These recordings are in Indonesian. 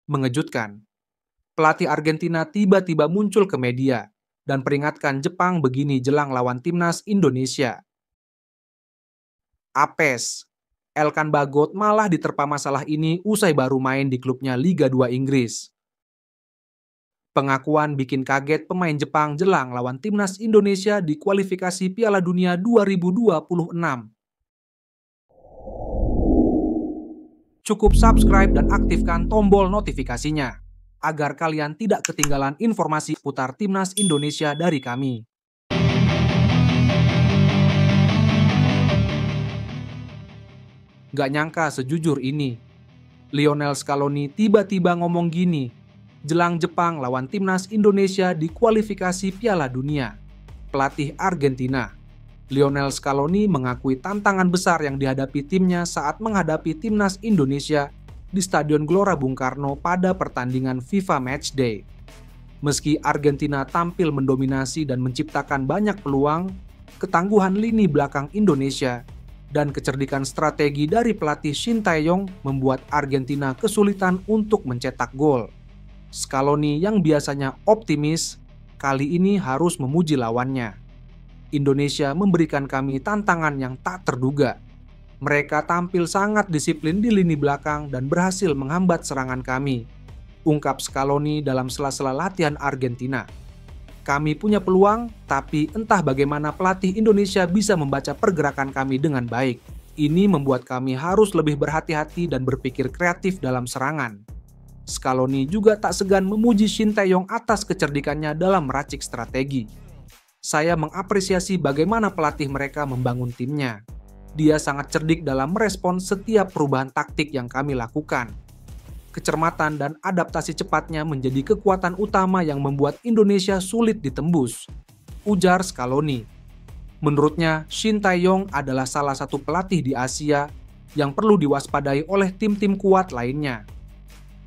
Mengejutkan, pelatih Argentina tiba-tiba muncul ke media dan peringatkan Jepang begini jelang lawan timnas Indonesia. Apes, Elkan Bagot malah diterpa masalah ini usai baru main di klubnya Liga 2 Inggris. Pengakuan bikin kaget pemain Jepang jelang lawan timnas Indonesia di kualifikasi Piala Dunia 2026. Cukup subscribe dan aktifkan tombol notifikasinya agar kalian tidak ketinggalan informasi putar timnas Indonesia dari kami. Gak nyangka sejujur ini, Lionel Scaloni tiba-tiba ngomong gini jelang Jepang lawan timnas Indonesia di kualifikasi Piala Dunia. Pelatih Argentina, Lionel Scaloni, mengakui tantangan besar yang dihadapi timnya saat menghadapi timnas Indonesia di Stadion Gelora Bung Karno pada pertandingan FIFA Matchday. Meski Argentina tampil mendominasi dan menciptakan banyak peluang, ketangguhan lini belakang Indonesia dan kecerdikan strategi dari pelatih Shin Tae-yong membuat Argentina kesulitan untuk mencetak gol. Scaloni yang biasanya optimis, kali ini harus memuji lawannya. Indonesia memberikan kami tantangan yang tak terduga. Mereka tampil sangat disiplin di lini belakang dan berhasil menghambat serangan kami, ungkap Scaloni dalam sela-sela latihan Argentina. Kami punya peluang, tapi entah bagaimana pelatih Indonesia bisa membaca pergerakan kami dengan baik. Ini membuat kami harus lebih berhati-hati dan berpikir kreatif dalam serangan. Scaloni juga tak segan memuji Shin Tae-yong atas kecerdikannya dalam meracik strategi. Saya mengapresiasi bagaimana pelatih mereka membangun timnya. Dia sangat cerdik dalam merespon setiap perubahan taktik yang kami lakukan. Kecermatan dan adaptasi cepatnya menjadi kekuatan utama yang membuat Indonesia sulit ditembus, ujar Scaloni. Menurutnya, Shin Tae-yong adalah salah satu pelatih di Asia yang perlu diwaspadai oleh tim-tim kuat lainnya.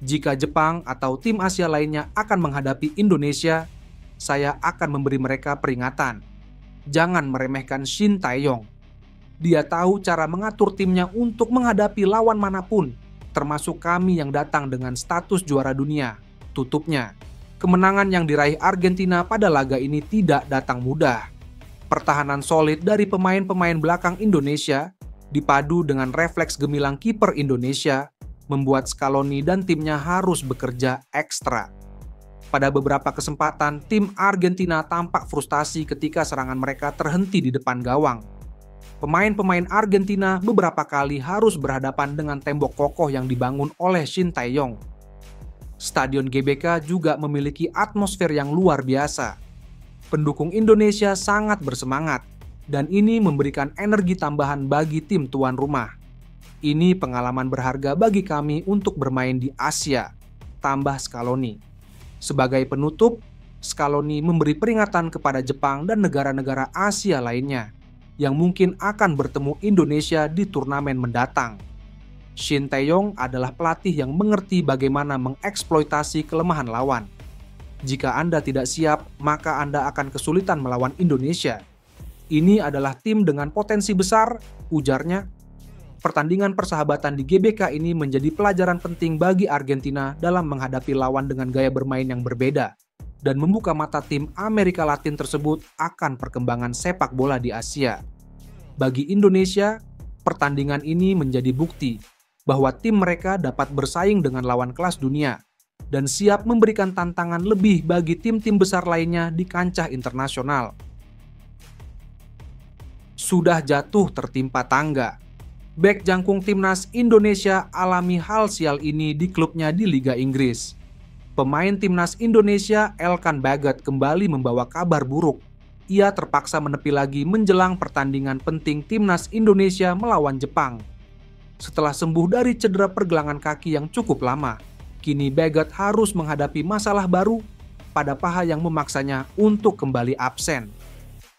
Jika Jepang atau tim Asia lainnya akan menghadapi Indonesia, saya akan memberi mereka peringatan. Jangan meremehkan Shin Tae-yong. Dia tahu cara mengatur timnya untuk menghadapi lawan manapun, termasuk kami yang datang dengan status juara dunia, tutupnya. Kemenangan yang diraih Argentina pada laga ini tidak datang mudah. Pertahanan solid dari pemain-pemain belakang Indonesia, dipadu dengan refleks gemilang kiper Indonesia, membuat Scaloni dan timnya harus bekerja ekstra. Pada beberapa kesempatan, tim Argentina tampak frustasi ketika serangan mereka terhenti di depan gawang. Pemain-pemain Argentina beberapa kali harus berhadapan dengan tembok kokoh yang dibangun oleh Shin Tae-yong. Stadion GBK juga memiliki atmosfer yang luar biasa. Pendukung Indonesia sangat bersemangat, dan ini memberikan energi tambahan bagi tim tuan rumah. Ini pengalaman berharga bagi kami untuk bermain di Asia, tambah Scaloni. Sebagai penutup, Scaloni memberi peringatan kepada Jepang dan negara-negara Asia lainnya yang mungkin akan bertemu Indonesia di turnamen mendatang. Shin Tae-yong adalah pelatih yang mengerti bagaimana mengeksploitasi kelemahan lawan. Jika Anda tidak siap, maka Anda akan kesulitan melawan Indonesia. Ini adalah tim dengan potensi besar, ujarnya. Pertandingan persahabatan di GBK ini menjadi pelajaran penting bagi Argentina dalam menghadapi lawan dengan gaya bermain yang berbeda dan membuka mata tim Amerika Latin tersebut akan perkembangan sepak bola di Asia. Bagi Indonesia, pertandingan ini menjadi bukti bahwa tim mereka dapat bersaing dengan lawan kelas dunia dan siap memberikan tantangan lebih bagi tim-tim besar lainnya di kancah internasional. Sudah jatuh tertimpa tangga. Bek jangkung timnas Indonesia alami hal sial ini di klubnya di Liga Inggris. Pemain timnas Indonesia Elkan Bagot kembali membawa kabar buruk. Ia terpaksa menepi lagi menjelang pertandingan penting timnas Indonesia melawan Jepang. Setelah sembuh dari cedera pergelangan kaki yang cukup lama, kini Bagot harus menghadapi masalah baru pada paha yang memaksanya untuk kembali absen.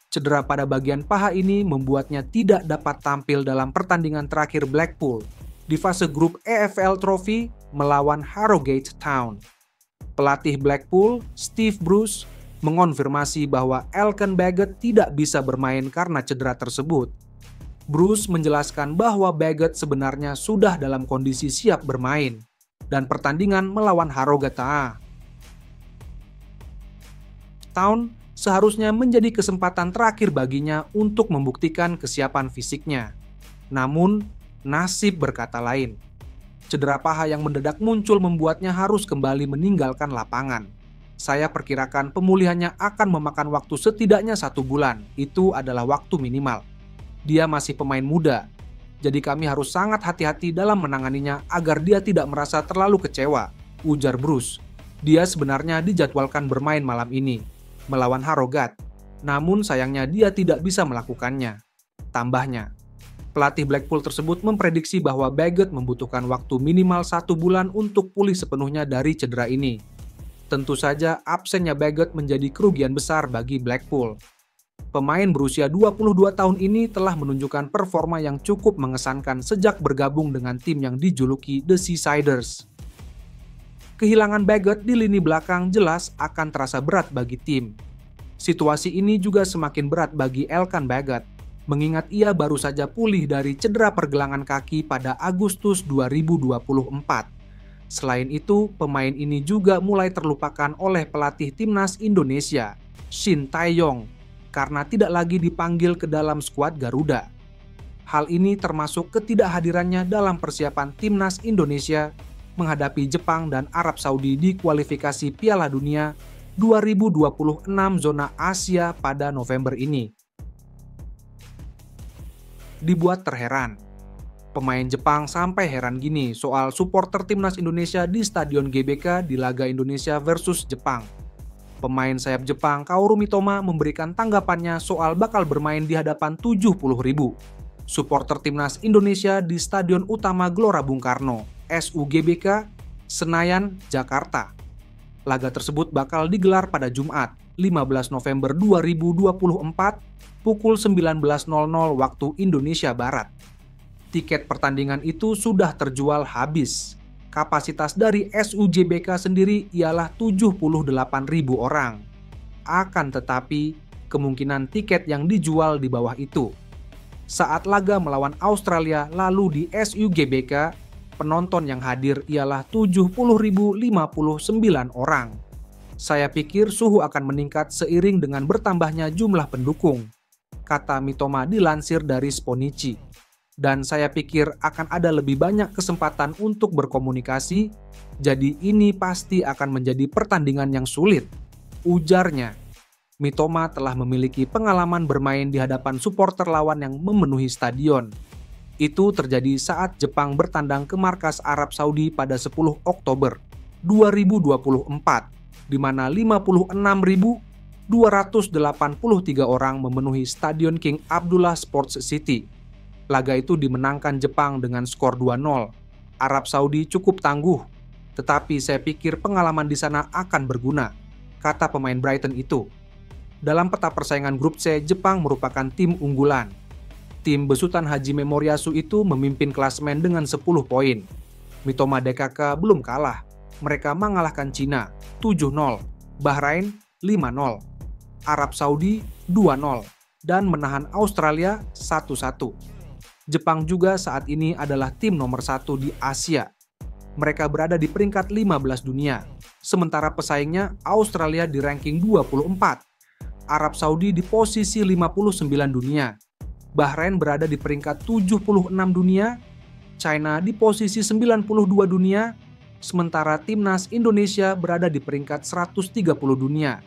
Cedera pada bagian paha ini membuatnya tidak dapat tampil dalam pertandingan terakhir Blackpool di fase grup EFL Trophy melawan Harrogate Town. Pelatih Blackpool, Steve Bruce, mengonfirmasi bahwa Elkan Bagot tidak bisa bermain karena cedera tersebut. Bruce menjelaskan bahwa Bagot sebenarnya sudah dalam kondisi siap bermain. dan pertandingan melawan Harrogate Town seharusnya menjadi kesempatan terakhir baginya untuk membuktikan kesiapan fisiknya. Namun, nasib berkata lain. Cedera paha yang mendadak muncul membuatnya harus kembali meninggalkan lapangan. Saya perkirakan pemulihannya akan memakan waktu setidaknya 1 bulan. Itu adalah waktu minimal. Dia masih pemain muda, jadi kami harus sangat hati-hati dalam menanganinya agar dia tidak merasa terlalu kecewa, ujar Bruce. Dia sebenarnya dijadwalkan bermain malam ini melawan Harrogate, namun sayangnya dia tidak bisa melakukannya. Tambahnya, pelatih Blackpool tersebut memprediksi bahwa Baggott membutuhkan waktu minimal 1 bulan untuk pulih sepenuhnya dari cedera ini. Tentu saja absennya Baggott menjadi kerugian besar bagi Blackpool. Pemain berusia 22 tahun ini telah menunjukkan performa yang cukup mengesankan sejak bergabung dengan tim yang dijuluki The Seasiders. Kehilangan Baggott di lini belakang jelas akan terasa berat bagi tim. Situasi ini juga semakin berat bagi Elkan Baggott, mengingat ia baru saja pulih dari cedera pergelangan kaki pada Agustus 2024. Selain itu, pemain ini juga mulai terlupakan oleh pelatih timnas Indonesia, Shin Tae-yong, karena tidak lagi dipanggil ke dalam skuad Garuda. Hal ini termasuk ketidakhadirannya dalam persiapan timnas Indonesia menghadapi Jepang dan Arab Saudi di kualifikasi Piala Dunia 2026 zona Asia pada November ini. Dibuat terheran. Pemain Jepang sampai heran gini soal supporter timnas Indonesia di Stadion GBK di laga Indonesia versus Jepang. Pemain sayap Jepang Kaoru Mitoma memberikan tanggapannya soal bakal bermain di hadapan 70.000 supporter timnas Indonesia di Stadion Utama Gelora Bung Karno, SUGBK, Senayan, Jakarta. Laga tersebut bakal digelar pada Jumat, 15 November 2024, pukul 19.00 waktu Indonesia Barat. Tiket pertandingan itu sudah terjual habis. Kapasitas dari SUGBK sendiri ialah 78.000 orang. Akan tetapi, kemungkinan tiket yang dijual di bawah itu. Saat laga melawan Australia lalu di SUGBK, penonton yang hadir ialah 70.059 orang. Saya pikir suhu akan meningkat seiring dengan bertambahnya jumlah pendukung, kata Mitoma dilansir dari Sponichi. Dan saya pikir akan ada lebih banyak kesempatan untuk berkomunikasi, jadi ini pasti akan menjadi pertandingan yang sulit, ujarnya. Mitoma telah memiliki pengalaman bermain di hadapan supporter lawan yang memenuhi stadion. Itu terjadi saat Jepang bertandang ke markas Arab Saudi pada 10 Oktober 2024, di mana 56.283 orang memenuhi Stadion King Abdullah Sports City. Laga itu dimenangkan Jepang dengan skor 2-0. Arab Saudi cukup tangguh, tetapi saya pikir pengalaman di sana akan berguna, kata pemain Brighton itu. Dalam peta persaingan grup C, Jepang merupakan tim unggulan. Tim besutan Hajime Moriyasu itu memimpin klasemen dengan 10 poin. Mitoma DKK belum kalah. Mereka mengalahkan Cina 7-0, Bahrain 5-0, Arab Saudi 2-0, dan menahan Australia 1-1. Jepang juga saat ini adalah tim nomor 1 di Asia. Mereka berada di peringkat 15 dunia, sementara pesaingnya Australia di ranking 24, Arab Saudi di posisi 59 dunia, Bahrain berada di peringkat 76 dunia, China di posisi 92 dunia, sementara timnas Indonesia berada di peringkat 130 dunia.